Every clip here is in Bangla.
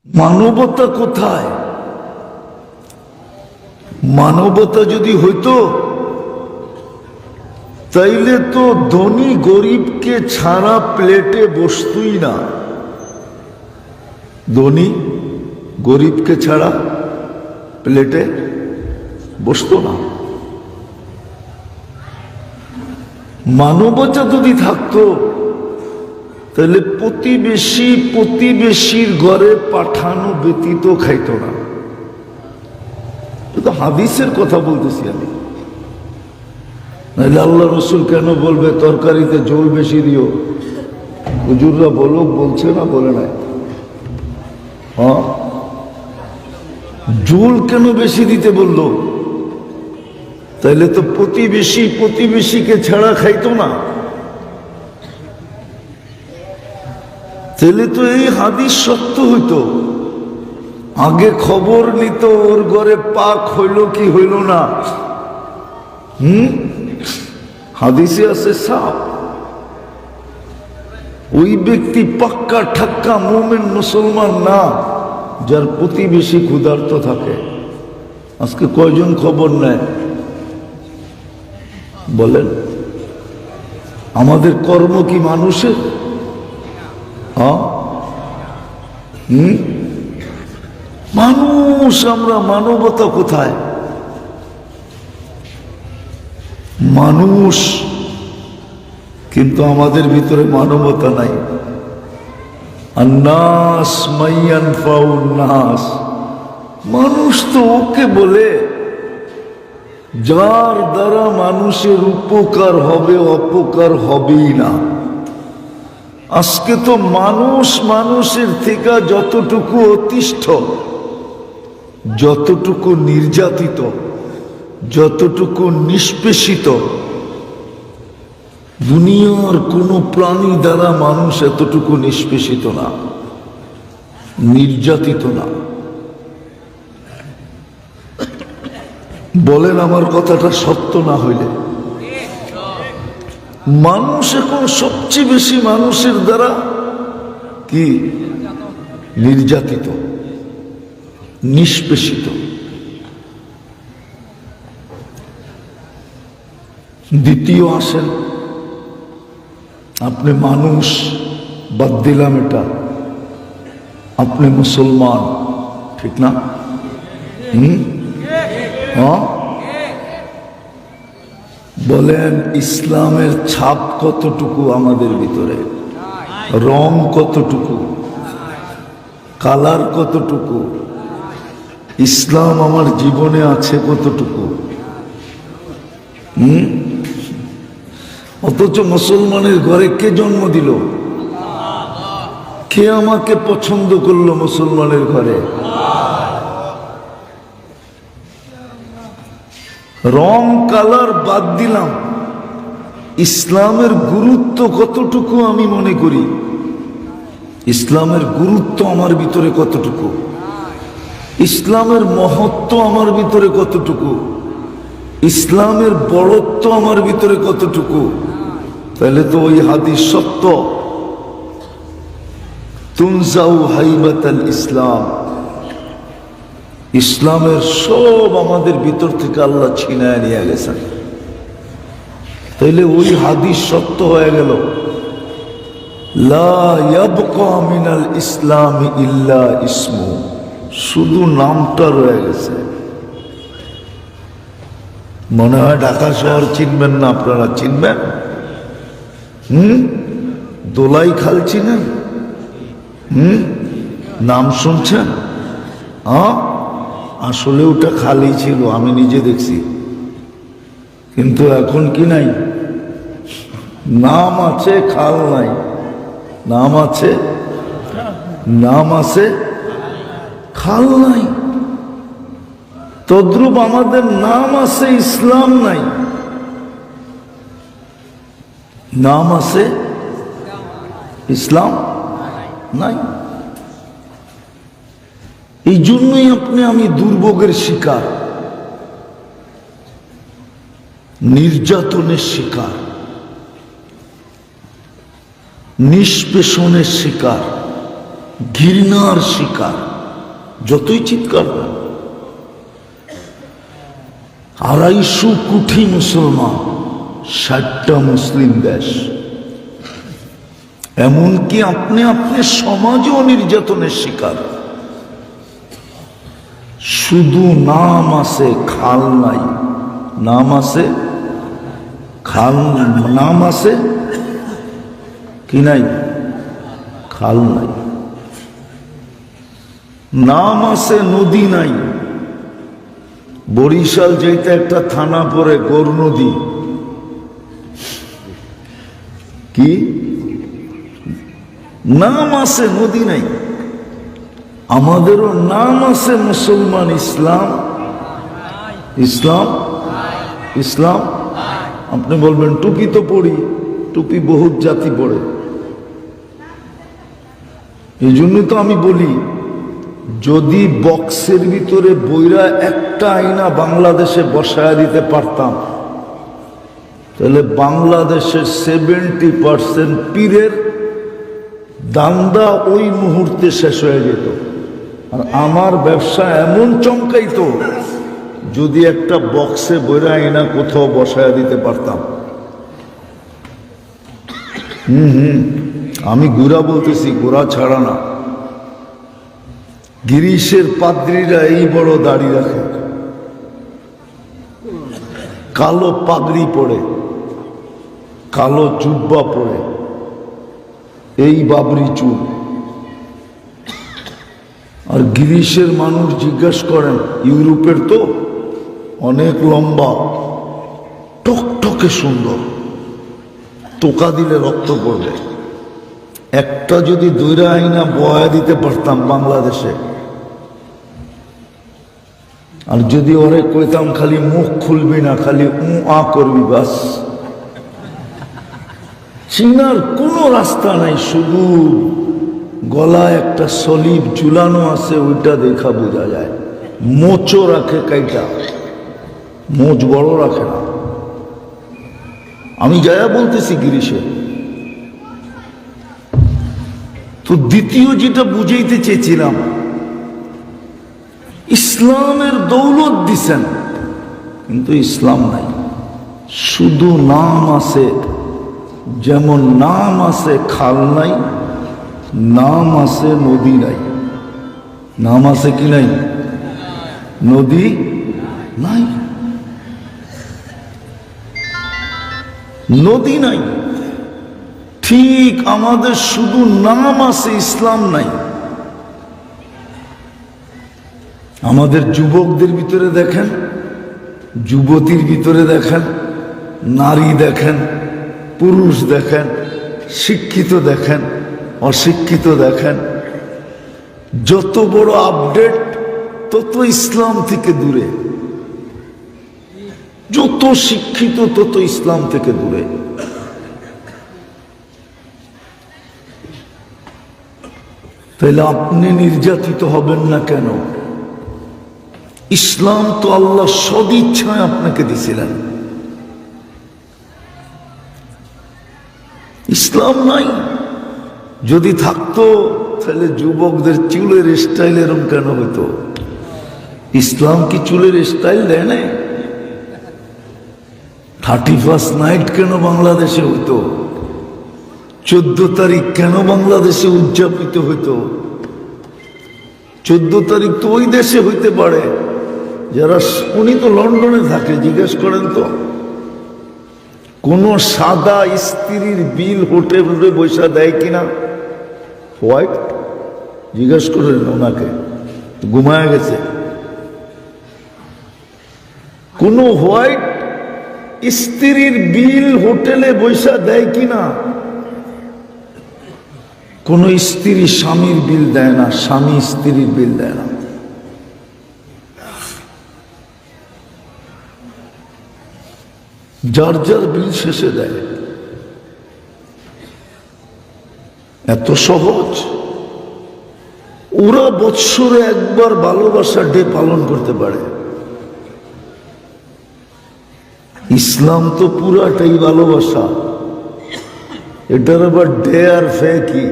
মানবতা কোথায়? মানবতা যদি হইতো তাইলে তো ধনী গরিবকে ছাড়া প্লেটে বসতই না। ধনী গরিবকে ছাড়া প্লেটে বসতো না। মানবতা যদি থাকতো তাহলে প্রতিবেশী প্রতিবেশীর ঘরে পাঠানো ব্যতীত খাইতো না। তো হাদিসের কথা বলতেছি আমি। নাহলে আল্লাহ রসুল কেন বলবে তরকারিতে ঝোল বেশি দিও? হুজুররা বলছে না, বলে নাই? হ্যাঁ, ঝোল কেন বেশি দিতে বললো? তাইলে তো প্রতিবেশী প্রতিবেশীকে ছাড়া খাইতো না। তাহলে তো এই হাদিস সত্য হইতো। আগে খবর নিত ওর ঘরে পাক হইল কি হইল না। হাদিসে আছে সাপ। ওই ব্যক্তি পাক্কা ঠাক্কা মুমিন মুসলমান না যার প্রতিবেশী ক্ষুধার্ত থাকে। আজকে কয়জন খবর নেয় বলেন? আমাদের কর্ম কি মানুষের? মানুষ আমরা, মানবতা কোথায়? মানুষ, কিন্তু আমাদের ভিতরে মানবতা নাই। আন্নাস মাইয়ানফাউন নাস, মানুষ তো ওকে বলে যার দ্বারা মানুষের উপকার হবে, অপকার হবেই না। আজকে তো মানুষ মানুষের থেকে যতটুকু অতিষ্ঠ, যতটুকু নির্যাতিত, যতটুকু নিষ্পেষিত, দুনিয়ার কোন প্রাণী দ্বারা মানুষ এতটুকু নিষ্পেষিত না, নির্যাতিত না। বলেন আমার কথাটা সত্য না হইলে? মানুষ এখন সবচেয়ে বেশি মানুষের দ্বারা কি নির্যাতিত, নিষ্পেষিত। দ্বিতীয় আসেন, আপনি মানুষ, বাদ দিলাম এটা, আপনি মুসলমান, ঠিক না? হ্যাঁ, বলেন ইসলামের ছাপ কতটুকু আমাদের ভিতরে? রং কতটুকু? কালার কতটুকু? ইসলাম আমার জীবনে আছে কতটুকু? অথচ মুসলমানের ঘরে কে জন্ম দিল? কে আমাকে পছন্দ করলো মুসলমানের ঘরে? রং কালার বাদ দিলাম, ইসলামের গুরুত্ব কতটুকু আমি মনে করি? ইসলামের গুরুত্ব আমার ভিতরে কতটুকু? ইসলামের মহত্ব আমার ভিতরে কতটুকু? ইসলামের বড়ত্ব আমার ভিতরে কতটুকু? তাহলে তো ওই হাদিস সত্য, তুনজাউ হাইবাতাল ইসলাম, ইসলামের সব আমাদের ভিতর থেকে আল্লাহ ছিনায় নিয়ে গেছেন। তাইলে ওই হাদিস সত্য হয়ে গেল, লা ইয়াবকা মিনাল ইসলাম ইল্লা ইসমু, শুধু নামটা রয়ে গেছে। মনে হয় ঢাকা শহর চিনবেন না আপনারা? চিনবেন? দোলাই খাল চিনেন? নাম শুনছেন? আসলে ওটা খালি ছিল, আমি নিজে দেখছি। কিন্তু এখন কি নাই? নাম আছে, খাল নাই। নাম আছে, নাম আছে, খাল নাই। তদ্রূপ আমাদের নাম আছে, ইসলাম নাই। নাম আছে, ইসলাম নাই। এই জন্যই আমি দুর্ভোগের শিকার, নির্যাতনের শিকার, নিষ্পেষণের শিকার, ঘৃণার শিকার। যতই চিৎকার করেন। 250 কোটি মুসলমান, 60টা মুসলিম দেশ, এমনকি আপনি সমাজও নির্যাতনের শিকার। শুধু নাম আছে, খাল নাই। নাম আছে, খাল, নাম আছে কি নাই? খাল নাই। নাম আছে, নদী নাই। বরিশাল যেতে একটা থানা পড়ে, গৌর নদী, কি নাম আছে, নদী নাই। আমাদেরও নাম আছে মুসলমান, ইসলাম। ইসলাম, ইসলাম। আপনি বলবেন টুপি তো পড়ি, টুপি বহুত জাতি পড়ে। এই জন্যই তো আমি বলি, যদি বক্সের ভিতরে বইরা একটা আয়না বাংলাদেশে বসায় দিতে পারতাম, তাহলে বাংলাদেশের 70% পীরের দান্দা ওই মুহূর্তে শেষ হয়ে যেত। আর আমার ব্যবসা এমন চমকাইতো যদি একটা বক্সে বইরা আয়না কোথাও বসায় দিতে পারতাম। আমি গোরা বলতেছি, গোরা ছাড়া না। গিরিশের পাদ্রীরা এই বড় দাড়ি রাখে, কালো পাগড়ি পরে, কালো জুব্বা পরে, এই বাবরি চুল। আর গিরিশের মানুষ জিজ্ঞাসা করেন, ইউরোপের তো অনেক লম্বা, টকটকে সুন্দর, টোকা দিলে রক্ত পড়বে। একটা যদি দৈরা আইনা বয়া দিতে পারতাম বাংলাদেশে, আর যদি ওরে কইতাম খালি মুখ খুলবি না, খালি আ করবি, বাস, চিনার কোনো রাস্তা নাই। শুধু গলায় একটা সলিব ঝুলানো আছে, ওইটা দেখা বোঝা যায়। মোচও রাখে কাইটা, মোচ বড় রাখে না। আমি যায়া বলতেছি গিরিশে। তো দ্বিতীয় যেটা বুঝাইতে চেয়েছিলাম, ইসলামের দৌলত দিছেন কিন্তু ইসলাম নাই, শুধু নাম আছে। যেমন নাম আছে, খাল নাই, নাম আছে, নদী নাই। নাম আছে কি নাই? নদী নাই, নদী নাই। ঠিক আমাদের শুধু নাম আছে, ইসলাম নাই। আমাদের যুবকদের ভিতরে দেখেন, যুবতীর ভিতরে দেখেন, নারী দেখেন, পুরুষ দেখেন, শিক্ষিত দেখেন, অশিক্ষিত দেখেন, যত বড় আপডেট তত ইসলাম থেকে দূরে, যত শিক্ষিত তত ইসলাম থেকে দূরে। তাহলে আপনি নির্যাতিত হবেন না কেন? ইসলাম তো আল্লাহ সদিচ্ছায় আপনাকে দিছিলেন। ইসলাম নাই, যদি থাকতো তাহলে যুবকদের চুলের স্টাইল এরকম কেন হইতো? ইসলাম কি চুলের স্টাইল দেয় না? 31st নাইট কেন বাংলাদেশে হইতো? 14 তারিখ কেন বাংলাদেশে উদযাপিত হইতো? 14 তারিখ তো ওই দেশে হইতে পারে যারা, উনি তো লন্ডনে থাকে, জিজ্ঞেস করেন তো কোন সাদা স্ত্রীর বিল হোটেলে বৈশা দেয় কিনা? হোয়াইট, জিজ্ঞেস করেন ওনাকে, ঘুমায় গেছে। কোন হোয়াইট স্ত্রীর বিল হোটেলে বৈশা দেয় কিনা? কোন স্ত্রী স্বামীর বিল দেয় না, স্বামী স্ত্রীর বিল দেয় না। যার যার বিল শেষে দেয়। এত সহজ। ওরা বৎসরে একবার ভালোবাসার ডে পালন করতে পারে। ইসলাম তো পুরাটাই ভালোবাসা। এটার আবার ডে আর ফে কি?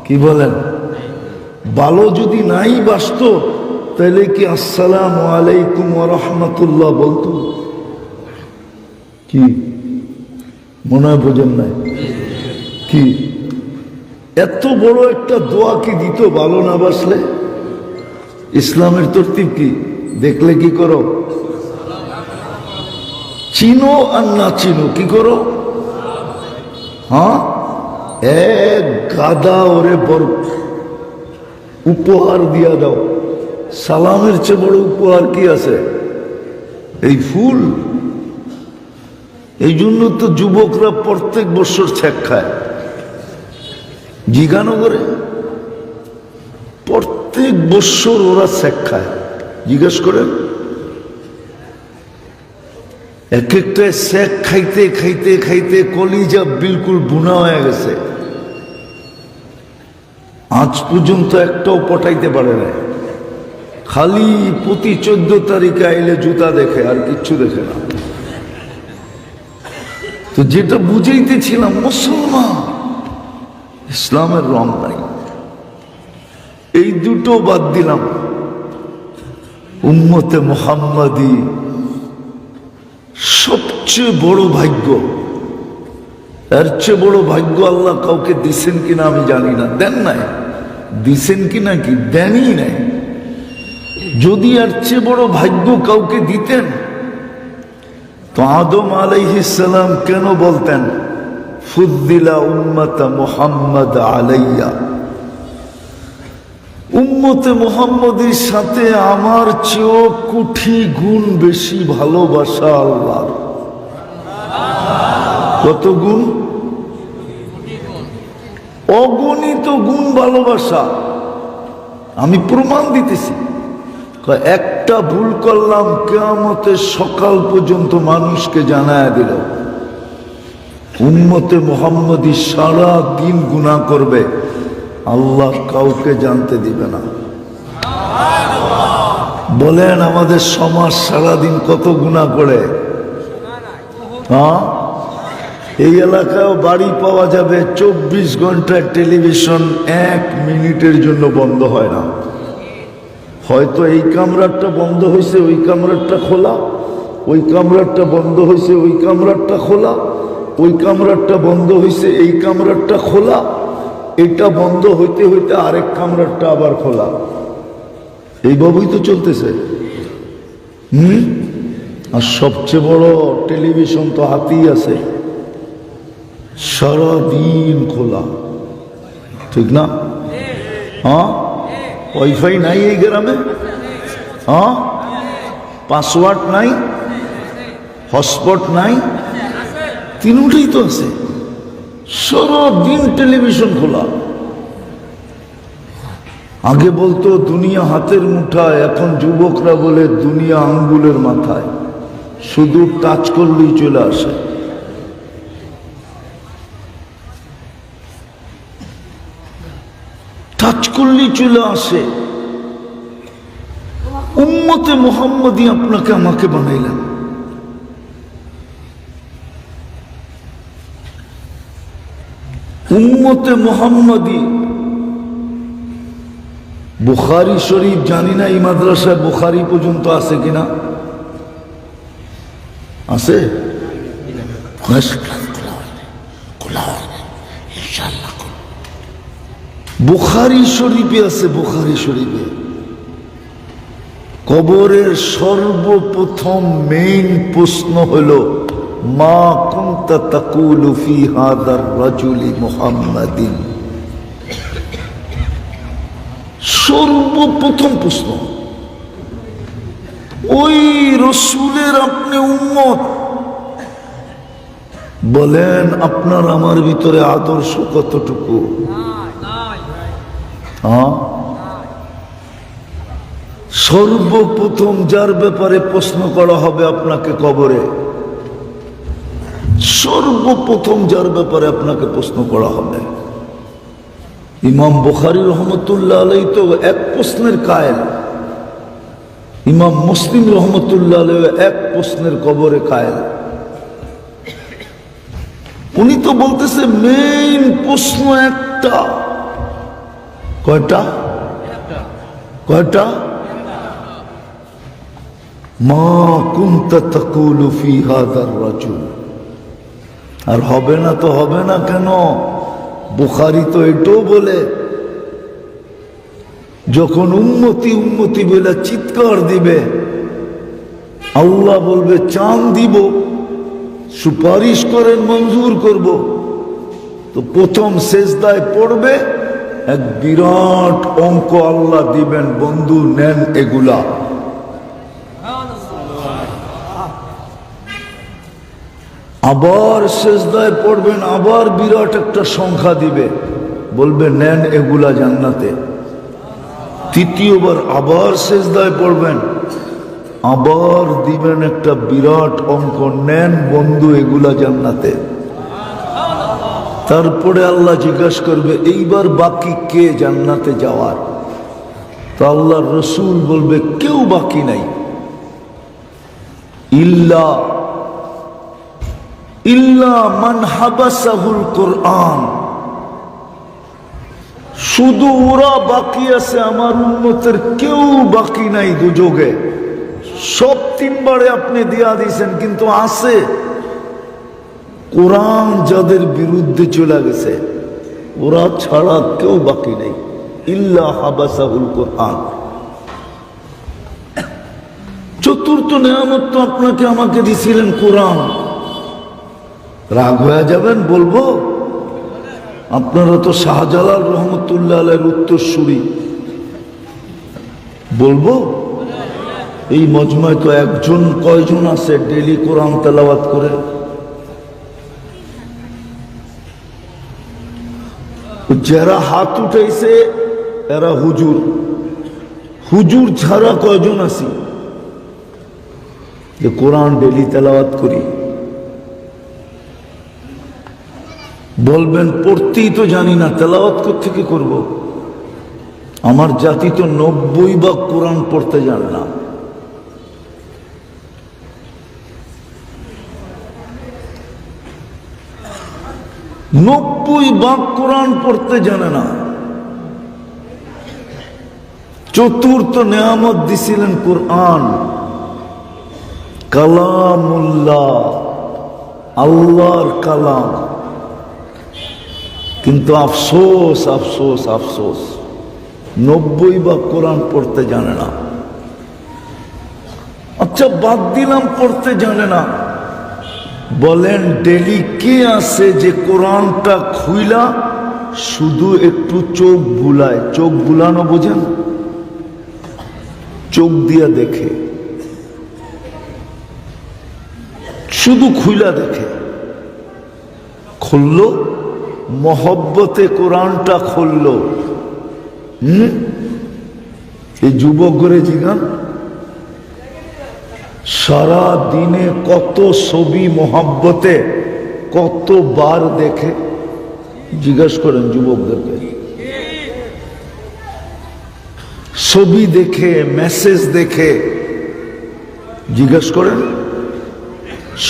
কি বলেন? ভালো যদি নাই বাসত তাহলে কি আসসালামু আলাইকুম ওয়া রাহমাতুল্লাহ বলতো? কি মনে হয় বোঝেন নাই? কি এত বড় একটা দোয়া কি দিত ভালো না বাসলে? ইসলামের তরতিব কি দেখলে কি করো? চিনো আর না চিনো কি করো? হ্যাঁ, এক গাদা ওরে বড় উপহার দিয়া দাও। সালামের চেয়ে বড় উপহার কি আছে? এই ফুল। এই জন্য তো যুবকরা প্রত্যেক বছর ছ্যাক খায়। জিগানগরে প্রত্যেক বছর ওরা ছ্যাক খায়। জিজ্ঞেস করেন, এক একটা ছ্যাক খাইতে খাইতে খাইতে কলিজা বিলকুল বুনা হয়ে গেছে। আজ পর্যন্ত একটাও পটাইতে পারে না। খালি প্রতি 14 তারিখে আইলে জুতা দেখে, আর কিচ্ছু দেখে না। তো যেটা বুঝাইতেছিলাম, মুসলমান ইসলামের রং নাই। এই দুটো বাদ দিলাম। উম্মতে মুহাম্মাদি সবচেয়ে বড় ভাগ্য। এর চেয়ে বড় ভাগ্য আল্লাহ কাউকে দিছেন কিনা আমি জানি না। দেন নাই, দিছেন কিনা কি দেনই নাই। যদি এর চেয়ে বড় ভাগ্য কাউকে দিতেন তো আদম আলাইহিস সালাম কেন বলতেন ফুদ্দিলা উম্মতা মুহাম্মদ আলাইয়া? উম্মতে মুহাম্মদের সাথে আমার চেয়েও কোটি গুণ বেশি ভালোবাসা আল্লাহর। কত গুণ? অগণিত গুণ ভালোবাসা। আমি প্রমাণ দিতেছি। একটা ভুল করলাম, কিয়ামতের সকাল পর্যন্ত মানুষকে জানায়া দিল। উম্মতে মুহাম্মদী সারা দিন গুনাহ করবে, আল্লাহ কাউকে জানতে দিবে না। বলেন আমাদের সমাজ সারাদিন কত গুনাহ করে? হ্যাঁ, এই এলাকায় বাড়ি পাওয়া যাবে 24 ঘন্টায় টেলিভিশন 1 মিনিটের জন্য বন্ধ হয় না। হয়তো এই কামরাটা বন্ধ হয়েছে, ওই কামরাটা খোলা, ওই কামরাটা বন্ধ হয়েছে, ওই কামরাটা খোলা, ওই কামরাটা বন্ধ হয়েছে, এই কামরাটা খোলা, এটা বন্ধ হইতে হইতে আরেক কামরাটা আবার খোলা। এইভাবেই তো চলতেছে। আর সবচেয়ে বড় টেলিভিশন তো হাতেই আছে, সারাদিন খোলা। ঠিক না? হ্যাঁ, ওয়াইফাই নাই এই গ্রামে? হ্যাঁ, পাসওয়ার্ড নাই, হটস্পট নাই, তিনটাই তো আছে। সারাদিন টেলিভিশন খোলা। আগে বলতো দুনিয়া হাতের মুঠায়, এখন যুবকরা বলে দুনিয়া আঙ্গুলের মাথায়। শুধু টাচ করলেই চলে আসে। টাচ করলেই চলে আসে। উম্মতে মুহাম্মদী আপনাকে আমাকে বানাইলেন। উম্মতে মুহাম্মদী বুখারী শরীফ, জানি না এই মাদ্রাসায় বুখারী পর্যন্ত আছে কিনা। আছে? বুখারী শরীফে আছে। বুখারী শরীফে কবরের সর্বপ্রথম মেইন প্রশ্ন হলো মা কুনতা তাকুলু ফি হাদার রাজুলি মুহাম্মাদিন। সর্বপ্রথম প্রশ্ন। ওই রসুলের আপনি উম্মত, বলেন আপনার আমার ভিতরে আদর্শ কতটুকু? হ্যাঁ, সর্বপ্রথম যার ব্যাপারে প্রশ্ন করা হবে আপনাকে কবরে, সর্বপ্রথম যার ব্যাপারে আপনাকে প্রশ্ন করা হবে। ইমাম বুখারী রহমতুল্লাহ আলাইহি তো এক প্রশ্নের কায়েল, ইমাম মুসলিম রহমতুল্লাহ আলাইহি এক প্রশ্নের কবরে কায়েল। উনি তো বলতেছে মেইন প্রশ্ন একটা, কয়টা? কয়টা? মা কুনতা তাকুলু ফি হাযার রাজুল। আর হবে না তো হবে না কেন? বুখারী তো এটাও বলে, যখন উম্মতি উম্মতি বলে চিৎকার দিবে, আল্লাহ বলবে চাঁদ দিব, সুপারিশ করেন মঞ্জুর করব। তো প্রথম সেজদায় পড়বে, এক বিরাট অঙ্ক আল্লাহ দিবেন, বন্ধু নেন এগুলা। আবার সেজদায় পড়বেন, আবার বিরাট একটা সংখ্যা দিবে, বলবে নেন এগুলা জান্নাতে। তৃতীয়বার আবার সেজদায় পড়বেন, আবার দিবেন একটা বিরাট অঙ্ক, নেন বন্ধু এগুলা জান্নাতে। তারপরে আল্লাহ জিজ্ঞাসা করবে এইবার বাকি কে জান্নাতে যাওয়ার? তো আল্লাহর রসুল বলবে কেউ বাকি নাই, ইল্লা ইল্লা মান হাবাসাহুল কোরআন। শুধু ওরা বাকি আছে, আমার উম্মতের কেউ বাকি নাই দুযোগে। সব তিনবারে আপনি দিয়া দিয়েছেন, কিন্তু আছে কোরআন যাদের বিরুদ্ধে চলে গেছে, ওরা ছাড়া কেউ বাকি নেই, ইল্লা হাবাসাহুল কোরআন। চতুর্থ নেয়ামত তো আপনাকে আমাকে দিছিলেন কোরআন। রাগ হয়ে যাবেন বলবো? আপনারা তো শাহজালাল রহমতুল্লাহ আলাইহির উত্তরসূরি, বলবো? এই মজমায় তো একজন কয়জন আছে ডেলি কোরআন তেলাওয়াত করে? যারা হাত উঠাইছে এরা হুজুর। হুজুর ছাড়া কয়জন আছি যে কোরআন ডেলি তেলাওয়াত করি? বলবেন পড়তেই তো জানি না, তেলাওয়াত কোত্থেকে করব? আমার জাতি তো 90 ভাগ কোরআন পড়তে জানে না। নব্বই ভাগ কোরআন পড়তে জানে না। চতুর্থ নেয়ামত দিছিলেন কোরআন, কালামুল্লাহ, আল্লাহর কালাম। কিন্তু আফসোস আফসোস আফসোস, 90 ভাগ কোরআন পড়তে জানে না। আচ্ছা বাদ দিলাম পড়তে জানে না, বলেন ডেলি কে আছে যে কোরআনটা খুইলা শুধু একটু চোখ বুলায়? চোখ বুলানো বোঝেন? চোখ দিয়া দেখে, শুধু খুইলা দেখে, খুললো মহব্বতে কোরআনটা খুললো। এই যুবক করে জিগান সারা দিনে কত ছবি মহব্বতে কতবার দেখে? জিজ্ঞাসা করেন যুবকদেরকে। ছবি দেখে, মেসেজ দেখে, জিজ্ঞাসা করেন।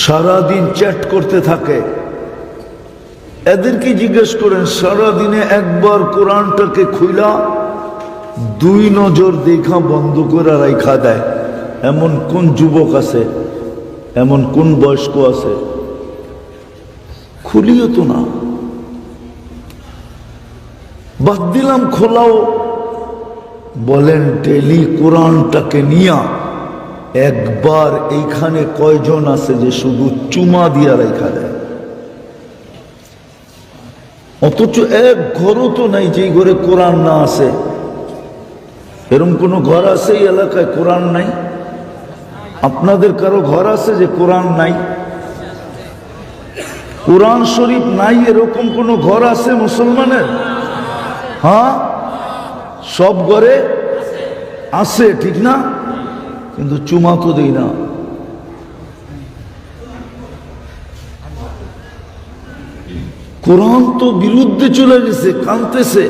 সারাদিন চ্যাট করতে থাকে, এদেরকে জিজ্ঞেস করেন সারাদিনে একবার কোরআনটাকে খুইলা 2 নজর দেখা বন্ধ করে রাইখা দেয়? এমন কোন যুবক আছে, এমন কোন বয়স্ক আছে? খুলিও তো না। বাদ দিলাম খোলাও, বলেন ডেলি কোরআনটাকে নিয়া একবার এইখানে কয়জন আছে যে শুধু চুমা দিয়া রেখা দেয়? অথচ এক ঘরও তো নাই যেই ঘরে কোরআন না আছে। এরকম কোন ঘর আছে এই এলাকায় কোরআন নাই? আপনাদের কারো ঘর আছে যে কোরআন নাই? কোরআন শরীফ নাই এরকম কোন ঘর আছে মুসলমানের? হ্যাঁ, সব ঘরে আছে, ঠিক না? কিন্তু চুমা তো দেই না। কোরআন তো বিরুদ্ধে চলে গেছে, কাঁদতেছে।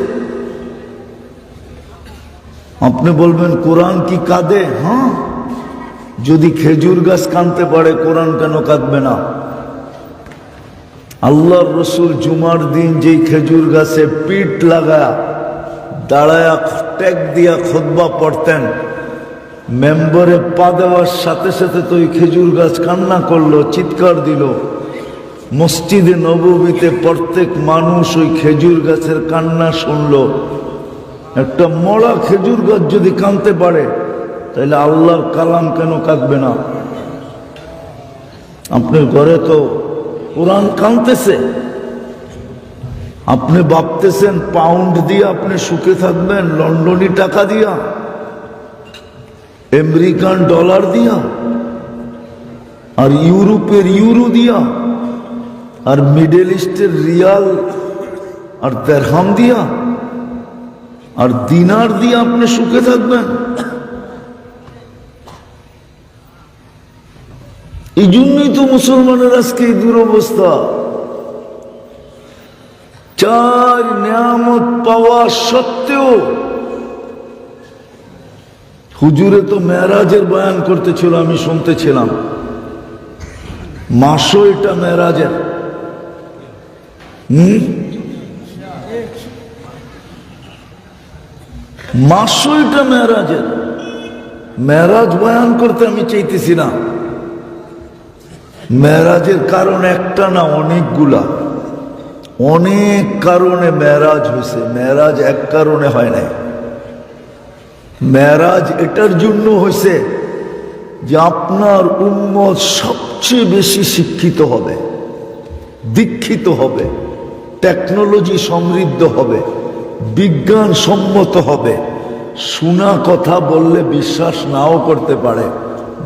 আপনি বলবেন কোরআন কি কাঁদে? হ্যাঁ, যদি খেজুর গাছ কাঁদতে পারে কোরআন কেন কাঁদবে না? আল্লাহর রসুল জুমার দিন যেই খেজুর গাছে পিঠ লাগা দাঁড়ায়া ট্যাগ দিয়া খুতবা পড়তেন, মেম্বরে পা দেওয়ার সাথে সাথে তো ওই খেজুর গাছ কান্না করলো, চিৎকার দিল। মসজিদে নববীতে প্রত্যেক মানুষ ওই খেজুর গাছের কান্না শুনলো। একটা মরা খেজুর গাছ যদি কাঁদতে পারে, তাহলে আল্লাহর কালাম কেন কাঁদবে না? আপনার ঘরে তো কোরআন কাঁদতেছে, আপনি ভাবতেছেন পাউন্ড দিয়ে আপনি সুখে থাকবেন, লন্ডনী টাকা দিয়া, আমেরিকান ডলার দিয়া, আর ইউরোপের ইউরো দিয়া, আর মিডল ইস্টের রিয়াল আর দেরহাম দিয়া, আর দিনার দিয়ে আপনি সুখে থাকবেন? এই জন্যই তো মুসলমানের আজকে এই দুরবস্থা। চার নিয়ামত পাওয়া সত্ত্বেও, হুজুরে তো মেরাজের বয়ান করতেছিল, আমি শুনতেছিলাম। মাসও এটা মেরাজের। মাসও এটা মেরাজের। মেরাজ বয়ান করতে আমি চাইতেছি না। মেরাজের কারণ একটা না, অনেকগুলা, অনেক কারণে মেরাজ হয়েছে। মেরাজ এক কারণে হয় নাই। মেরাজ এটার জন্য হয়েছে যে আপনার উম্মত সবচেয়ে বেশি শিক্ষিত হবে, দীক্ষিত হবে, টেকনোলজি সমৃদ্ধ হবে, বিজ্ঞান সম্মত হবে। শোনা কথা বললে বিশ্বাস নাও করতে পারে।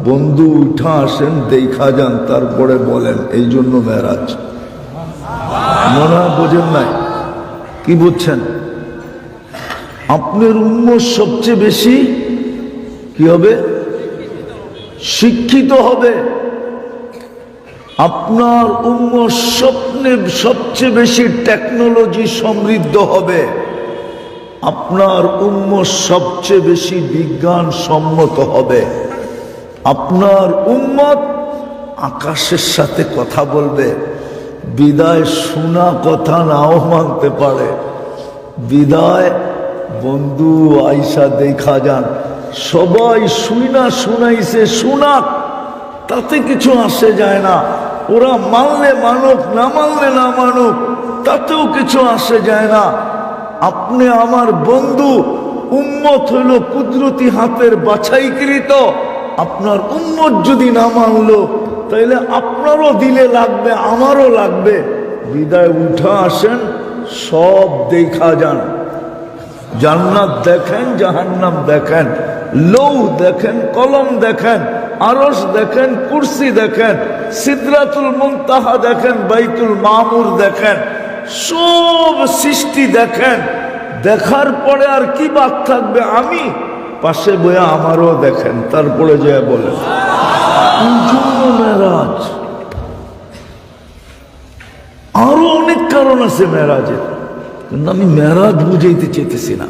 বন্ধু উঠা আসেন, দেখা যান, তারপরে বলেন। এই জন্য মেরাজ। মনে হয় বোঝেন নাই? কি বুঝছেন? আপনার উম্মত সবচেয়ে বেশি কি হবে? শিক্ষিত হবে। আপনার উম্মত সবচেয়ে বেশি টেকনোলজি সমৃদ্ধ হবে। আপনার উম্মত সবচেয়ে বেশি বিজ্ঞান সম্মত হবে। আপনার উম্মত আকাশের সাথে কথা বলবে। বিদায় শোনা কথা নাও মানতে পারে। বিদায় বন্ধু আইসা দেখা যান। সবাই শুইনা শুনাইছে, শুনাক, তাতে কিছু আসে যায় না। ওরা মানলে মানুক, না মানলে না মানুক, তাতেও কিছু আসে যায় না। আপনি আমার বন্ধু, উম্মত হইল কুদরতি হাতের বাছাইকৃত। আপনার উম্মত যদি না মানলো, তাইলে আপনারও দিলে লাগবে, আমারও লাগবে। বিদায় উঠা আসেন, সব দেখা যান। জান্নাত দেখেন, জাহান্নাম দেখেন, লৌ দেখেন, কলম দেখেন, আরশ দেখেন, কুরসি দেখেন, সিদরাতুল মুনতাহা দেখেন, বাইতুল মামুর দেখেন, সব সৃষ্টি দেখেন। দেখার পরে আর কি বাদ থাকবে? আমি পাশে বইয়া আমারও দেখেন, তারপরে যে বলেন। মেরাজ আরো অনেক কারণ আছে মেরাজের, কিন্তু আমি মেরাজ বুঝাইতে চাইতেছি না।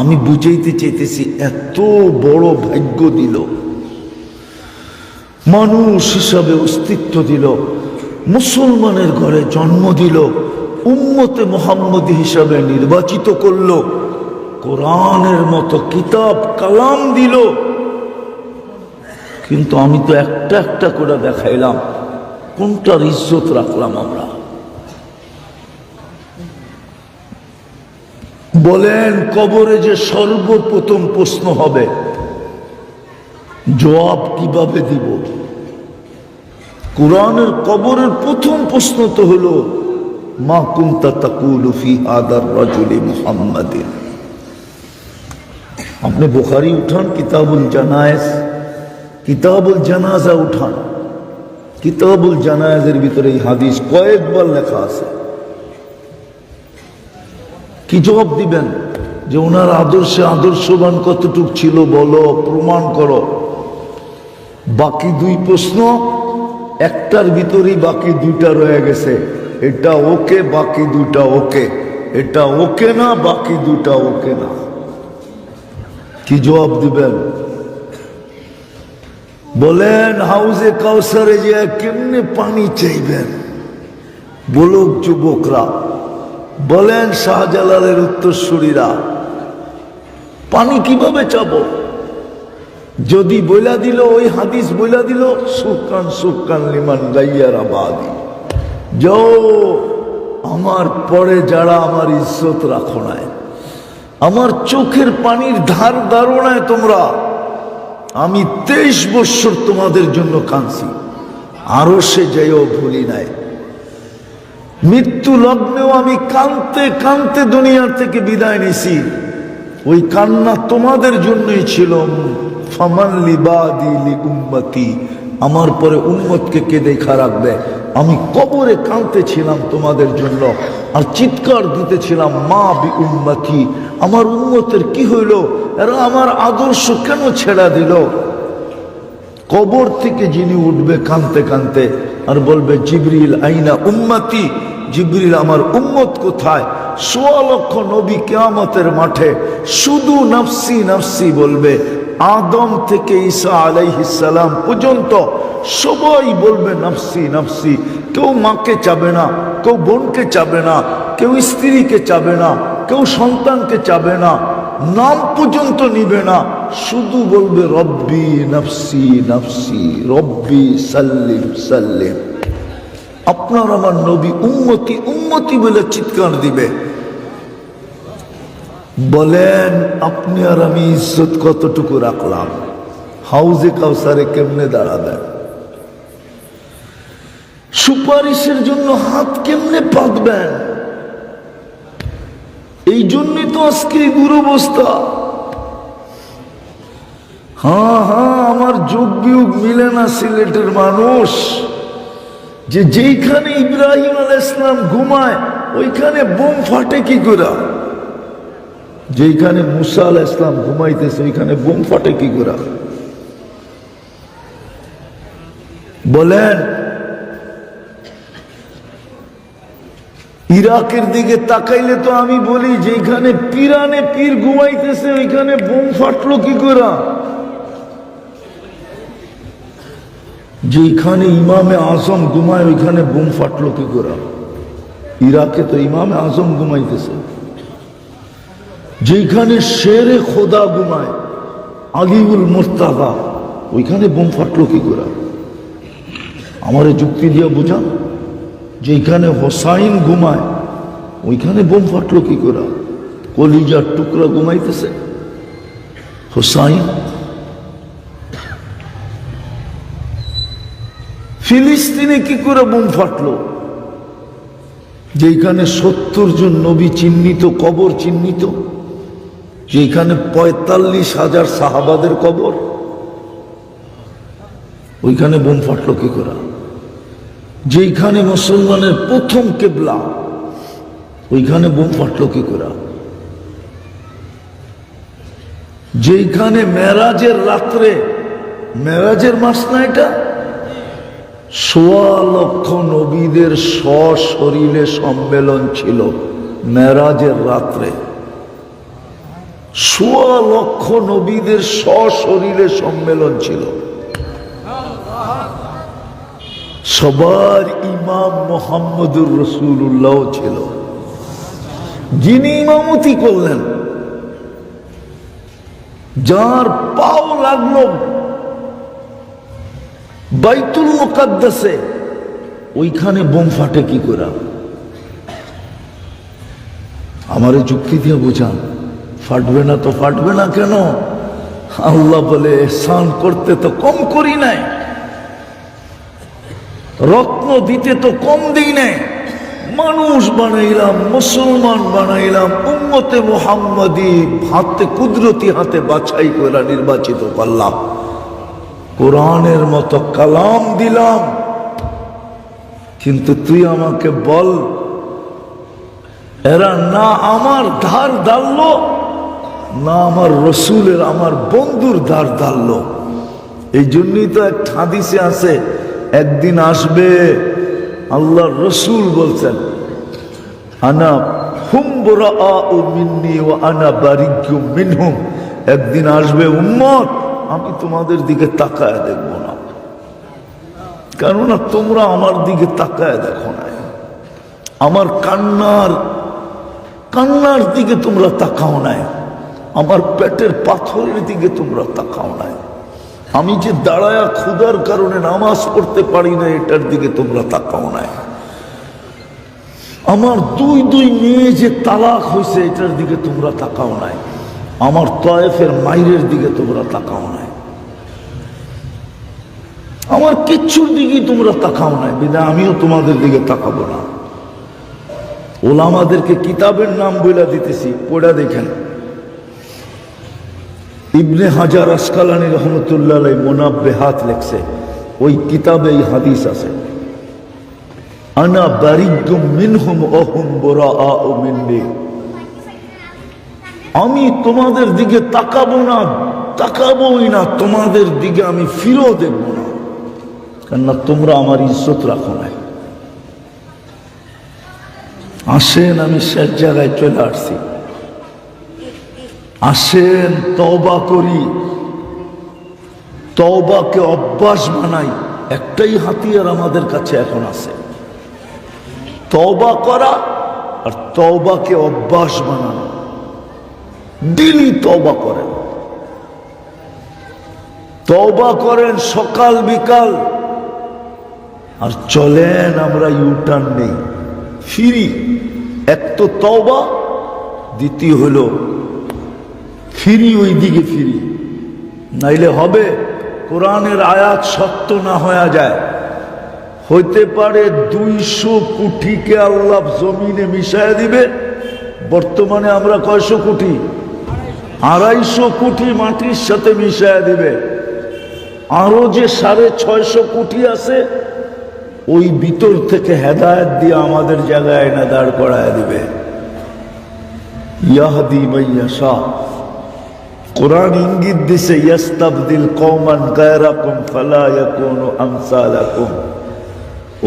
আমি বুঝাইতে চাইতেছি এত বড় ভাগ্য দিল, মানুষ হিসাবে অস্তিত্ব দিল, মুসলমানের ঘরে জন্ম দিল, উম্মতে মুহাম্মদী হিসাবে নির্বাচিত করল, কোরআনের মতো কিতাব কালাম দিল। কিন্তু আমি তো একটা একটা করে দেখাইলাম, কোনটার ইজ্জত রাখলাম আমরা? বলেন, কবরে যে সর্বপ্রথম প্রশ্ন হবে, জবাব কিভাবে দিব? কোরআনের কবরের প্রথম প্রশ্ন তো হলো, মা কুনতা তাকুলু ফি হাদার রাজুলি মুহাম্মাদিন। আপনি বুখারী উঠান, কিতাবুল জানায়েজ, কিতাবুল জানাজা উঠান, কিতাবুল জানায়েজের ভিতরে এই হাদিস কয়েকবার লেখা আছে। কি জবাব দিবেন? যে ওনার আদর্শে আদর্শবান কতটুক ছিল বলো, প্রমাণ করো। বাকি দুই প্রশ্ন, একটার ভিতরেই বাকি দুইটা রয়ে গেছে। এটা ওকে, বাকি দুইটা ওকে। এটা ওকে না, বাকি দুইটা ওকে না। কি জবাব দিবেন? বলেন, হাউজে কাউসারে যে কেমনে পানি চাইবেন? বলুক যুবকরা। বলেন, শাহজালালের উত্তরসূরিরা। পানি কিভাবে চাবো? যদি বইলা দিল, ওই হাদিস বইলা দিল, সুকান সুকান লিমান গাইয়ারা বাদি, যাও আমার পরে যারা আমার ইজ্জত রাখো নাই, আমার চোখের পানির ধার ধারো নাই তোমরা। আমি 23 বৎসর তোমাদের জন্য কাঁদছি, আরো সে যাইও ভুলি নাই। মৃত্যু লগ্নেও আমি কাঁদতে কাঁদতে দুনিয়ার থেকে বিদায় নিছি। ওই কান্না তোমাদের জন্যই ছিল। ফামান লিবাদি লি উম্মতি, আমার পরে উম্মতকে কে দেখা রাখবে? আমি কবরে কাঁদতেছিলাম তোমাদের জন্য, আর চিৎকার দিতেছিলাম মা বি উম্মতি, আমার উম্মতের কি হইল? এরা আমার আদর্শ কেন ছেড়া দিল? কবর থেকে যিনি উঠবে কাঁদতে কাঁদতে আর বলবে জিবরিল আইনা উম্মতি, জিবরিল আমার উম্মত কোথায়? ১৬ লক্ষ নবী কিয়ামতের মাঠে শুধু নফসি নফসি বলবে। আদম থেকে ঈসা আলাইহিস সালাম পর্যন্ত সবাই বলবে নফসি নফসি। কেউ মাকে চাবে না, কেউ বোনকে চাবে না, কেউ স্ত্রীকে চাবে না, কেউ সন্তানকে চাবে না, নাম পর্যন্ত নিবে না, শুধু বলবে রব্বি নফসি নফসি, রব্বি সাল্লিম সাল্লিম। আপনার আমার নবী উম্মতি উম্মতি বলে চিৎকার দিবে। বলেন আপনি আর আমি ইজ্জত কতটুকু রাখলাম? হাউজে কাউসারে কেমনে দাঁড়াবেন? সুপারিশের জন্য হাত কেমনে পাতবেন? এই জন্যই তো আজকে এই দুরবস্থা। হ্যাঁ হ্যাঁ, আমার যোগ বিয়োগ মিলে না সিলেটের মানুষ। যে যেইখানে ইব্রাহিম আলাইহিস সালাম ঘুমায় ওইখানে বোম ফাটে কি করে? যেইখানে মুসা আলাইহিস সালাম ঘুমাইতেছে ওইখানে বোম ফাটে কি করে? বলেন। ইরাকের দিকে তাকাইলে তো আমি বলি যেখানে পিরানে পীর ঘুমাইতেছে ওইখানে বোম ফাটলো কি করে? যেখানে ইমামে আজম ঘুমায় ওইখানে বোম ফাটলো কি করে? ইরাকে তো ইমামে আজম ঘুমাইতেছে। যেখানে শেরে খোদা ঘুমায় আলিউল মুর্তাজা ওইখানে বোম ফাটলো কি করে? আমার যুক্তি দিয়ে বোঝান। যেখানে হোসাইন ঘুমায় ওইখানে বোম ফাটলো কি করে? কলিজার টুকরা ঘুমাইতেছে হোসাইন। ফিলিস্তিনে কি করে বোম ফাটলো? যেখানে ৭০ জন নবী চিহ্নিত, কবর চিহ্নিত, যেখানে ৪৫,০০০ সাহাবাদের কবর, ওইখানে বোম ফাটলো কি করে? যেখানে মুসলমানের প্রথম কেবলা ওইখানে বোম ফাটলো কি করে? যেখানে মেরাজের রাত্রে, মেরাজের মাস না এটা, ১৬ লক্ষ নবীদের সশরীরে সম্মেলন ছিল মেরাজের রাত্রে। ১৬ লক্ষ নবীদের সশরীরে সম্মেলন ছিল। সবার ইমাম মুহাম্মদুর রাসূলুল্লাহ ছিল, যিনি ইমামতি করলেন। যার পাও লাগলো বাইতুল মুকাদ্দাসে ওইখানে বোম ফাটে কি করে? আমারে যুক্তি দিয়ে বোঝান। ফাটবে না তো ফাটবে না কেন? আল্লাহ বলে এহসান করতে তো কম করি নাই, রত্ন দিতে তো কম দিই নাই। মানুষ বানাইলাম, মুসলমান বানাইলাম, উম্মতে মুহাম্মাদি হাতে কুদরতি হাতে বাছাই করে নির্বাচিত করলাম, কোরআনের মতো কালাম দিলাম। কিন্তু তুই আমাকে বল, এরা না আমার ধার ধারলো, না আমার রসুলের, আমার বন্ধুর ধার ধারলো। এই জন্যই তো এক হাদিসে আছে, একদিন আসবে, আল্লাহর রসুল বলছেন, আনা হুম বুরাআউ মিন্নি ওয়া আনা বারিয়্যুম মিনহুম। একদিন আসবে উম্মত, আমি তোমাদের দিকে তাকায় দেখব না, কেননা তোমরা আমার দিকে তাকায় দেখো না। আমার কান্নার দিকে তোমরা তাকাও নাই, আমার পেটের পাথরের দিকে তোমরা তাকাও নাই, আমি যে দাঁড়ায়া ক্ষুধার কারণে নামাজ পড়তে পারি না এটার দিকে তোমরা তাকাও নাই, আমার দুই মেয়ে যে তালাক হয়েছে এটার দিকে তোমরা তাকাও নাই, আমার তয়েফের মাইরের দিকে তোমরা তাকাও নাই, আমার কিচ্ছুর দিকে তোমরা তাকাও নাই, বিধায় আমিও তোমাদের দিকে তাকাবো না। ওলামাদেরকে কিতাবের নাম বলে দিতেছি, পড়া দেখেন। ইবনে হাজার আসকালানী রহমতুল্লাহ আলাইহি মুনাব্বিহাত লেখছে, ওই কিতাবে এই হাদিস আছে, আনা বারিদ্দুম মিনহুম ওহুম বুরাআউ মিন্নি, আমি তোমাদের দিকে তাকাবো না, তাকাবোই না, তোমাদের দিকে আমি ফিরেও দেখবো না, কেননা তোমরা আমার ইজ্জত রাখো নাই। আসেন, আমি শেষ জায়গায় চলে আসছি, আসেন তওবা করি, তওবাকে অভ্যাস বানাই। একটাই হাতিয়ার আমাদের কাছে এখন আছে, তওবা করা আর তওবাকে অভ্যাস বানানো। ডেইলি তওবা করেন, তওবা করেন সকাল বিকাল, আর চলেন আমরা ইউটার্ন নেই, ফিরি। এক তো তওবা, দ্বিতীয় হলো ফিরি, ওই দিকে ফিরি, নাইলে হবে কোরআনের আয়াত সত্য না হয়ে যায়। হইতে পারে 200 কোটিকে আল্লাহ জমিনে মিশায় দিবে, বর্তমানে আমরা কয়শো কোটি, 250 কোটি মাটির সাথে মিশায় দিবে, আরো যে 650 কোটি আছে ওই ভিতর থেকে হেদায়েত দিয়ে আমাদের জায়গায় এনে দাঁড় করায় দিবে। ইয়াহদি মাইয়াশা, কোরআন ইঙ্গিত দিছে, ইয়াস্তাবদিল কওমান গায়রাকুম ফালা ইয়াকুনু আমসালাকুম,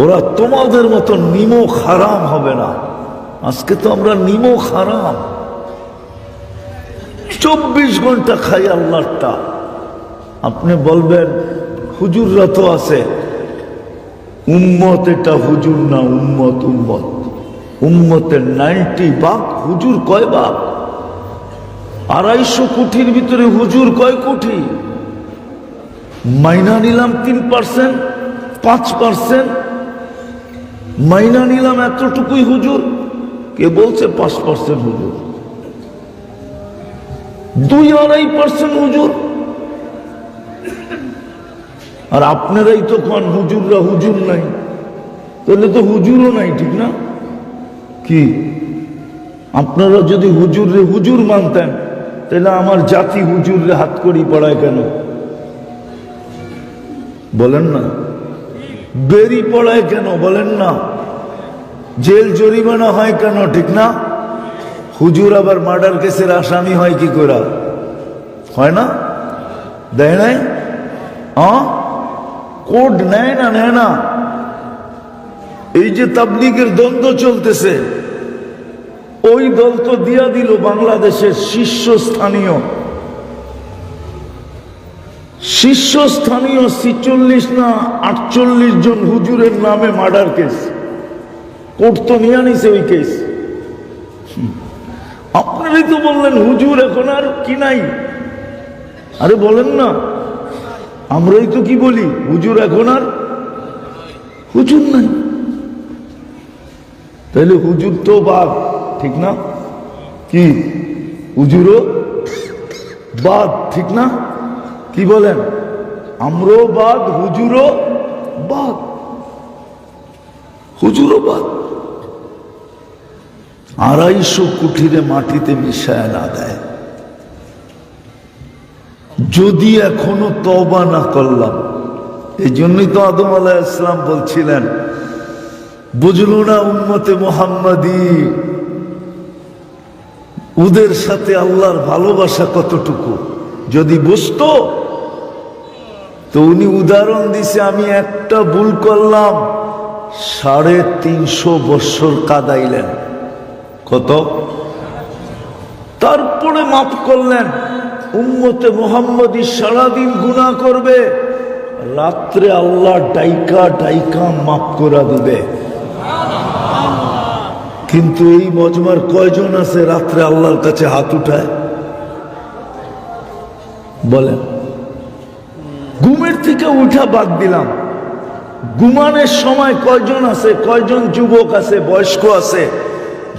ওরা তোমাদের মতো নিমক হারাম হবে না। আজকে তো আমরা নিমক হারাম, 24 ঘন্টা খাই আল্লাহরটা। আপনি বলবেন হুজুররা তো আছে, উম্মত এটা হুজুর না, উম্মত উম্মত, উম্মতের 90 ভাগ, হুজুর কয় ভাগ? 250 কোটির ভিতরে হুজুর কয় কোটি? মাইনা নিলাম 3%, 5%, মাইনা নিলাম এতটুকুই হুজুর। কে বলছে 5% হুজুর? 2-2.5% হুজুর। আর আপনারাই তো কোন হুজুররা হুজুর নাই, তাহলে তো হুজুরও নাই, ঠিক না? কি আপনারা যদি হুজুরে হুজুর মানতেন, তাহলে আমার জাতি হুজুরে হাত করি পড়ায় কেন? বলেন না। বেরি পড়ায় কেন? বলেন না। জেল জরিমানা হয় কেন? ঠিক না? হুজুর আবার মার্ডার কেসের আসামি হয় কি করে? হয় না? দেয় নাই? কোড নেয় না, নেয় না। এই যে তাবলীগের দ্বন্দ্ব চলতেছে, ওই দল তো দিয়া দিল বাংলাদেশের শীর্ষস্থানীয় 46 না 48 জন হুজুরের নামে মার্ডার কেস। কোর্ট তো নিয়ে নিছে ওই কেস। আপনারাই তো বললেন হুজুর এখন আর কি নাই। আরে বলেন না, আমরাই তো কি বলি, হুজুর এখন আর হুজুর নাই। তাহলে হুজুর তো বাদ, ঠিক না? কি হুজুরও বাদ, ঠিক না? কি বলেন? আমরাও বাদ, হুজুরও বাদ, হুজুরও বাদ। 250 কোটিরে মাটিতে মিশায় না দেয়। যদি এখনো তওবা না করলাম, এই জন্যই তো আদম আলাইহিস সালাম বলছিলেন, বুঝলো না উম্মতে মুহাম্মাদি ওদের সাথে আল্লাহর ভালোবাসা কতটুকু। যদি বুঝতো তো উনি উদাহরণ দিছে, আমি একটা ভুল করলাম 350 বৎসর কাঁদাইলেন। কত? তারপরে মাফ করলেন। উম্মতে মুহাম্মাদি সারাদিন গুনাহ করবে, রাত্রে আল্লাহ ডাইকা ডাইকা মাফ করে দিবে। কিন্তু এই মজমার কয়জন আছে রাত্রে আল্লাহর কাছে হাত উঠায়? বলেন, ঘুমের থেকে উঠা বাদ দিলাম, ঘুমানোর সময় কয়জন আছে, কয়জন যুবক আছে, বয়স্ক আছে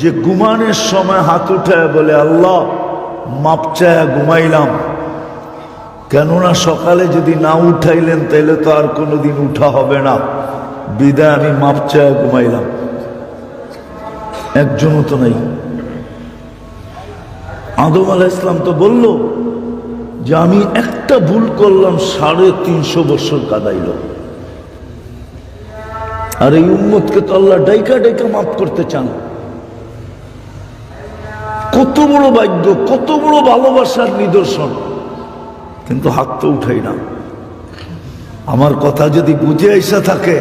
যে ঘুমানোর সময় হাত উঠায় বলে আল্লাহ মাপ চায়া ঘুমাইলাম, কেননা সকালে যদি না উঠাইলেন তাইলে তো আর কোনোদিন উঠা হবে না, বিদায় আমি মাপ চায়া ঘুমাইলাম? একজনও তো নাই। আদম আলাইহিস সালাম তো বলল যে আমি একটা ভুল করলাম 350 বছর কাদাইল, আর এই উম্মতকে তো আল্লাহ ডাইকা ডাইকা মাফ করতে চান। কত বড় ভাগ্য, কত বড় ভালোবাসার নিদর্শন, কিন্তু হাত তো উঠাই না। আমার কথা যদি বুঝে আইসা থাকে,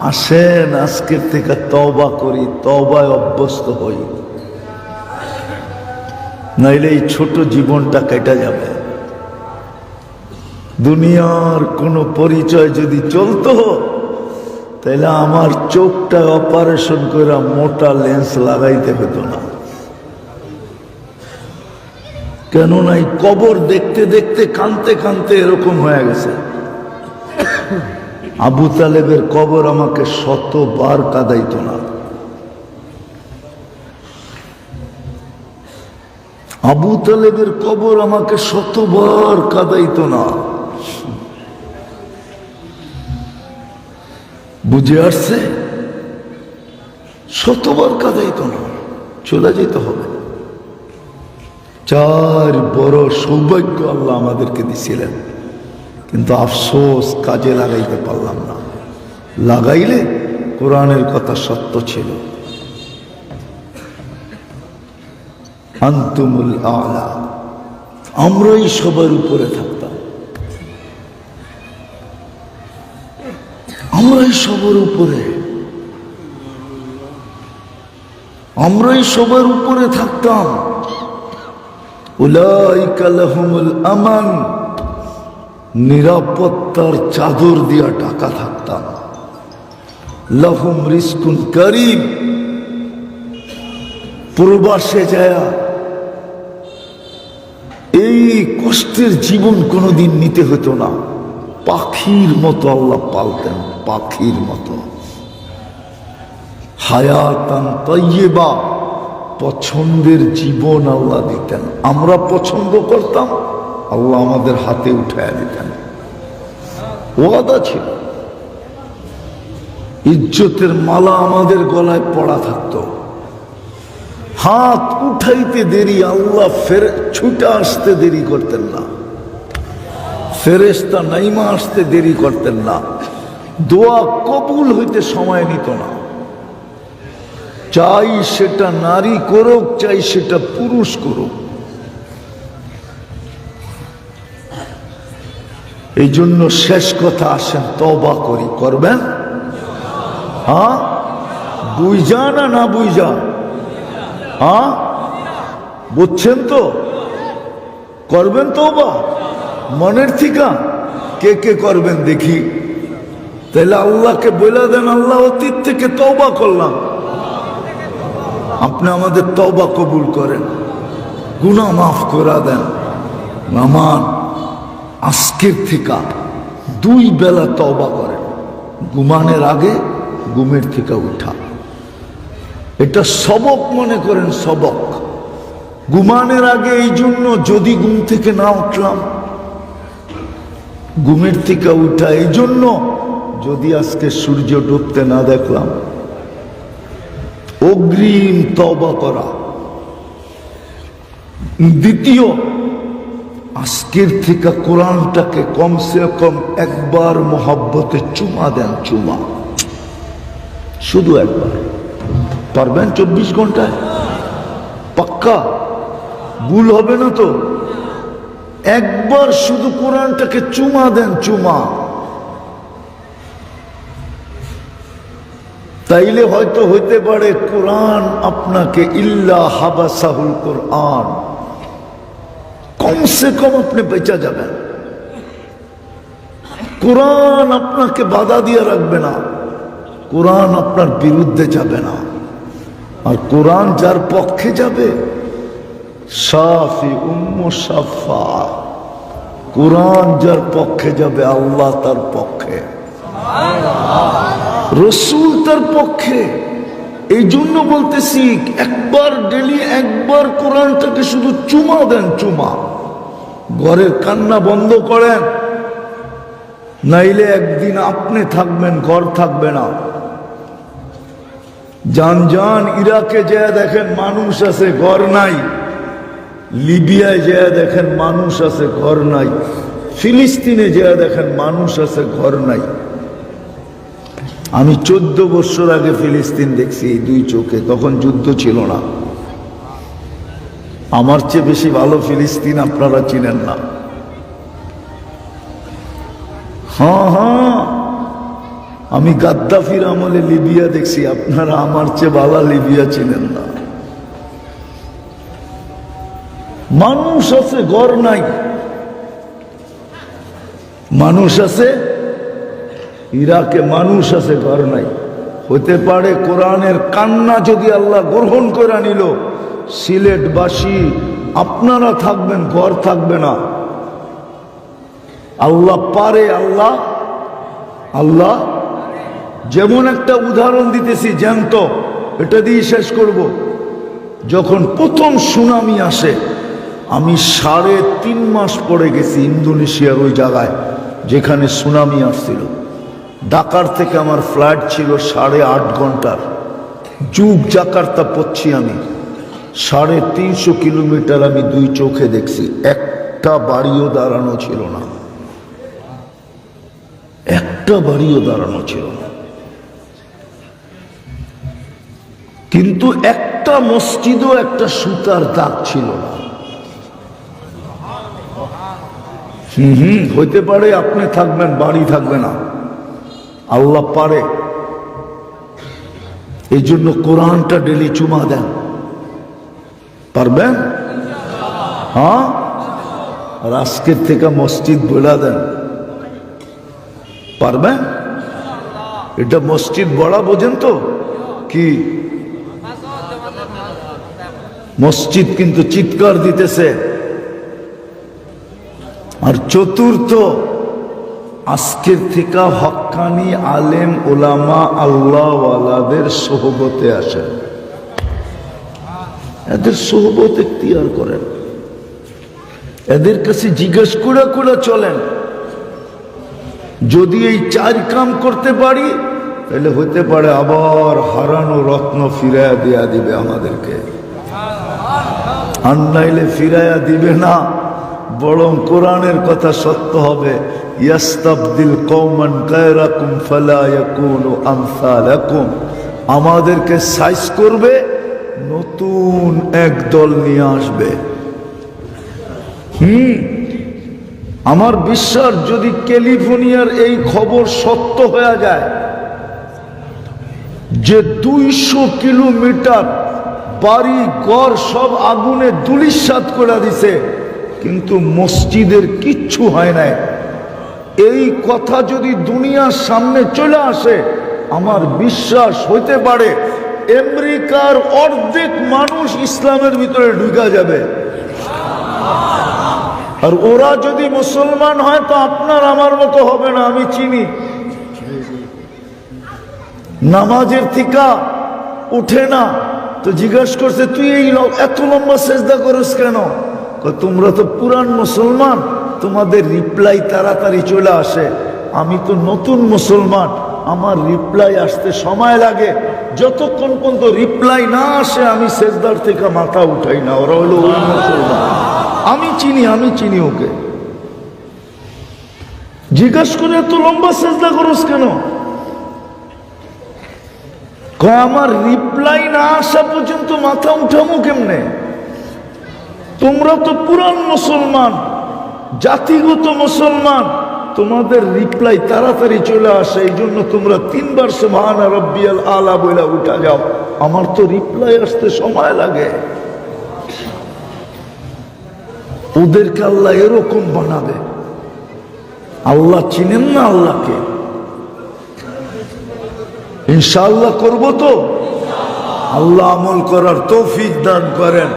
আসেন আজকের থেকে তওবা করি, তওবায় অভ্যস্ত হই, নাইলে এই ছোট জীবনটা কেটে যাবে। দুনিয়ার কোনো পরিচয় যদি চলতো তাহলে আমার চোখটা অপারেশন করে মোটা লেন্স লাগাইতে হতো না। কেননা এই কবর দেখতে দেখতে কানতে কানতে এরকম হয়ে গেছে। আবু তালেবের কবর আমাকে 100বার কাঁদাইতো না। আবু তালেবের কবর আমাকে 100বার কাঁদাইতো না। বুঝে আসছে? 100বার কাঁদাইতো না, চলে যেতে হবে। 4 বড় সৌভাগ্য আল্লাহ আমাদেরকে দিছিলেন, কিন্তু আফসোস কাজে লাগাইতে পারলাম না। লাগাইলে কোরআনের কথা সত্য ছিল, আনতুমুল আলা, আমরাই সবার উপরে থাকতাম, আমরাই সবার উপরে, আমরাই সবার উপরে থাকতাম। উলাইকা লাহুমুল আমান, নিরাপত্তার চাদর দিয়া ঢাকা থাকতাম। লাহুম রিজকুন কারীম, প্রবাসে যায়া এই কষ্টের জীবন কোনোদিন নিতে হতো না। পাখির মতো আল্লাহ পালতেন, পাখির মতো। হায়াতান তাইয়্যিবা, পছন্দের জীবন আল্লাহ দিতেন। আমরা পছন্দ করতাম, আল্লাহ আমাদের হাতে উঠায় দিতেন। ওয়াদা ছিল, ইজ্জতের মালা আমাদের গলায় পড়া থাকতো। হাত উঠাইতে দেরি, আল্লাহ ছুটে আসতে দেরি করতেন না, ফেরেশতা নাইমা আসতে দেরি করতেন না, দোয়া কবুল হইতে সময় নিত না। চাই সেটা নারী করুক, চাই সেটা পুরুষ করুক। এই জন্য শেষ কথা, আসেন তওবা করি। করবেন? হ্যাঁ, বুঝা না না বুঝা? হ্যাঁ, বুঝছেন তো? করবেন তওবা মনের থিকা? কে কে করবেন দেখি? তাহলে আল্লাহকে বলে দেন, আল্লাহ অতীত থেকে তওবা করলাম, আপনি আমাদের তওবা কবুল করেন, গুনাহ মাফ করে দেন। মেহমান, আজকের থেকে 2 বেলা তওবা করেন, ঘুমানোর আগে, ঘুমের থেকে উঠা। এটা সবক মনে করেন, সবক। ঘুমানোর আগে এই জন্য, যদি ঘুম থেকে না উঠলাম, ঘুমের থেকে উঠা এই জন্য যদি আজকে সূর্য ডুবতে না দেখলাম। অগ্রিম তওবা করা। দ্বিতীয়, আজকের থেকে কোরআনটাকে কমসে কম একবার মহব্বতে চুমা দেন, চুমা, শুধু একবার। পারবেন 24 ঘন্টায়? পাক্কা? ভুল হবে না তো? একবার শুধু কোরআনটাকে চুমা দেন, চুমা। তাইলে হয়তো হইতে পারে কোরআন আপনাকে, ইল্লা হাবাসাহুল কোরআন, কমসে কম আপনি বেঁচে যাবেন। কোরআন আপনাকে বাধা দিয়ে রাখবে না, কোরআন আপনার বিরুদ্ধে যাবে না। আর কোরআন যার পক্ষে যাবে, শাফি উম্মু শাফা, কোরআন যার পক্ষে যাবে আল্লাহ তার পক্ষে, রসুল তার পক্ষে। এই জন্য বলতেছি একবার ডেলি একবার কোরআনটাকে শুধু চুমা দেন, চুমা। ঘরের কান্না বন্ধ করেন, নাইলে একদিন আপনি থাকবেন, ঘর থাকবে না। যান যান ইরাকে যেয়ে দেখেন মানুষ আছে, ঘর নাই। লিবিয়ায় যেয়ে দেখেন মানুষ আছে, ঘর নাই। ফিলিস্তিনে যেয়ে দেখেন মানুষ আছে, ঘর নাই। আমি 14 বছর আগে ফিলিস্তিন দেখছি এই দুই চোখে, তখন যুদ্ধ ছিল না। আমার চেয়ে বেশি ভালো ফিলিস্তিন আপনারা চিনেন না। হ্যাঁ, আমি গাদ্দাফির আমলে লিবিয়া দেখছি, আপনারা আমার চেয়ে ভালো লিবিয়া চিনেন না। মানুষ আছে, ঘর নাই। মানুষ আছে ইরাকে, মানুষ আছে, ঘর নাই। হতে পারে কোরআনের কান্না যদি আল্লাহ গ্রহণ করে নিল, সিলেটবাসী আপনারা থাকবেন, ঘর থাকবে না। আল্লাহ পারে, আল্লাহ যেমন একটা উদাহরণ দিতেছি জ্যান্ত, এটা দিয়ে শেষ করব। যখন প্রথম সুনামি আসে, আমি 3.5 মাস পরে গেছি ইন্দোনেশিয়ার ওই জায়গায় যেখানে সুনামি আসছিল। ঢাকার থেকে আমার ফ্লাইট ছিল 8.5 ঘন্টার। যুগ জাকার্তা পড়ছি আমি, 350 কিলোমিটার আমি দুই চোখে দেখছি। একটা বাড়িও দাঁড়ানো ছিল না, একটা বাড়িও দাঁড়ানো ছিল না। কিন্তু একটা মসজিদও একটা সুতার দাগ ছিল না। হইতে পারে আপনি থাকবেন, বাড়ি থাকবে না। আল্লাহ পারে। এই জন্য কোরআনটা ডেলি চুমা দেন, পারবেন? হ্যাঁ, আর আজকের থেকে মসজিদ বলা দেন, পারবেন? এটা মসজিদ বড়া বোঝেন তো কি? মসজিদ কিন্তু চিৎকার দিতেছে। আর চতুর্থ, আজকের থেকে হক্কানি আলেম ওলামা আল্লাহওয়ালাদের সোহবতে আসেন, এদের সোহবত এখতিয়ার করেন, এদের কাছে জিজ্ঞেস করে করে চলেন। যদি এই 4 কাম করতে পারি, তাহলে হতে পারে আবার হারানো রত্ন ফিরাইয়া দেয়া দিবে আমাদেরকে। আর নাইলে ফিরাইয়া দিবে না, বরং কোরআনের কথা সত্য হবে। ইয়াস্তাবদিল কওমান গায়রাকুম ফালা ইয়াকুনু আমসালাকুম। আমাদেরকে সাইজ করবে, নতুন এক দল নিয়ে আসবে। আমার বিশ্বাস, যদি ক্যালিফোর্নিয়ার এই খবর সত্য হয়ে যায় যে 200 কিলোমিটার বাড়ি ঘর সব আগুনে ধূলিসাৎ করে দিছে, কিন্তু মসজিদের কিচ্ছু হয় নাই, এই কথা যদি দুনিয়ার সামনে চলে আসে, আমার বিশ্বাস হইতে পারে আমেরিকার অর্ধেক মানুষ ইসলামের ভিতরে ঢুকা যাবে। আর ওরা যদি মুসলমান হয় তো আপনার আমার মতো হবে না, আমি চিনি। নামাজের থেকে উঠে না, তো জিজ্ঞাসা করছে তুই এই এত লম্বা সেজদা করিস কেন? তোমরা তো পুরান মুসলমান, তোমাদের রিপ্লাই তাড়াতাড়ি চলে আসে। আমি তো নতুন মুসলমান, আমার রিপ্লাই আসতে সময় লাগে। যতক্ষণ পর্যন্ত রিপ্লাই না আসে আমি সেজদার থেকে মাথা উঠাই না। ওরা হলো ওই মুসলমান, আমি চিনি ওকে। জিজ্ঞাসা করে এত লম্বা সেজদা করস কেন? আমার রিপ্লাই না আসা পর্যন্ত মাথা উঠামো কেমনে? তোমরা তো পুরান মুসলমান, জাতিগত মুসলমান, তোমাদের রিপ্লাই তাড়াতাড়ি চলে আসে, এই জন্য তোমরা 3 বার সুবহান রাব্বিয়াল আলা বলে উঠা যাও। আমার তো রিপ্লাই আসতে সময় লাগে। ওদেরকে আল্লাহ এরকম বানাবে। আল্লাহ চিনেন না আল্লাহকে? ইনশাআল্লাহ করবো তো। আল্লাহ আমল করার তৌফিক দান করেন।